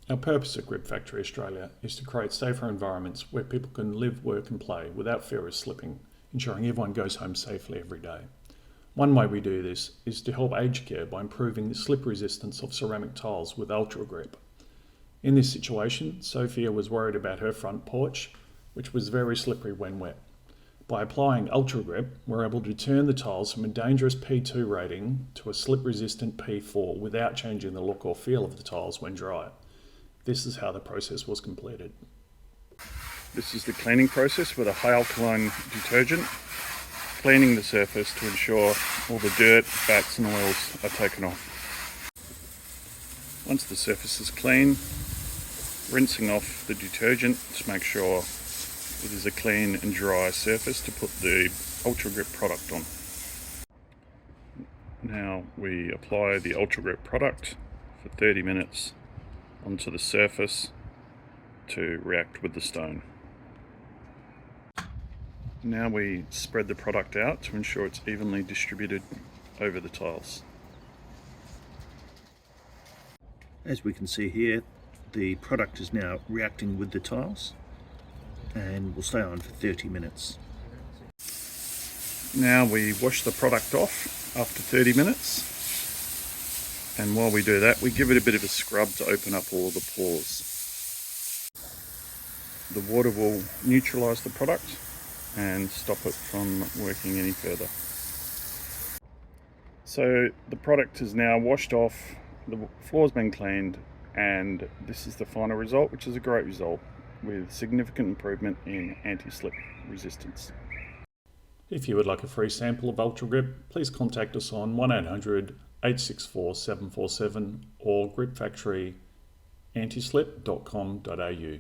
Our purpose at GripFactory Australia is to create safer environments where people can live, work and play without fear of slipping, ensuring everyone goes home safely every day. One way we do this is to help aged care by improving the slip resistance of ceramic tiles with UltraGrip. In this situation, Sophia was worried about her front porch, which was very slippery when wet. By applying UltraGrip, we're able to turn the tiles from a dangerous P2 rating to a slip-resistant P4 without changing the look or feel of the tiles when dry. This is how the process was completed. This is the cleaning process with a high alkaline detergent, cleaning the surface to ensure all the dirt, fats and oils are taken off. Once the surface is clean, rinsing off the detergent to make sure it is a clean and dry surface to put the UltraGrip product on. Now we apply the UltraGrip product for 30 minutes onto the surface to react with the stone. Now we spread the product out to ensure it's evenly distributed over the tiles. As we can see here, the product is now reacting with the tiles and will stay on for 30 minutes. Now we wash the product off after 30 minutes, and while we do that we give it a bit of a scrub to open up all the pores. The water will neutralise the product and stop it from working any further. So the product is now washed off, the floor's been cleaned, and this is the final result, which is a great result with significant improvement in anti-slip resistance. If you would like a free sample of UltraGrip, please contact us on 1800 864 747 or gripfactoryantislip.com.au.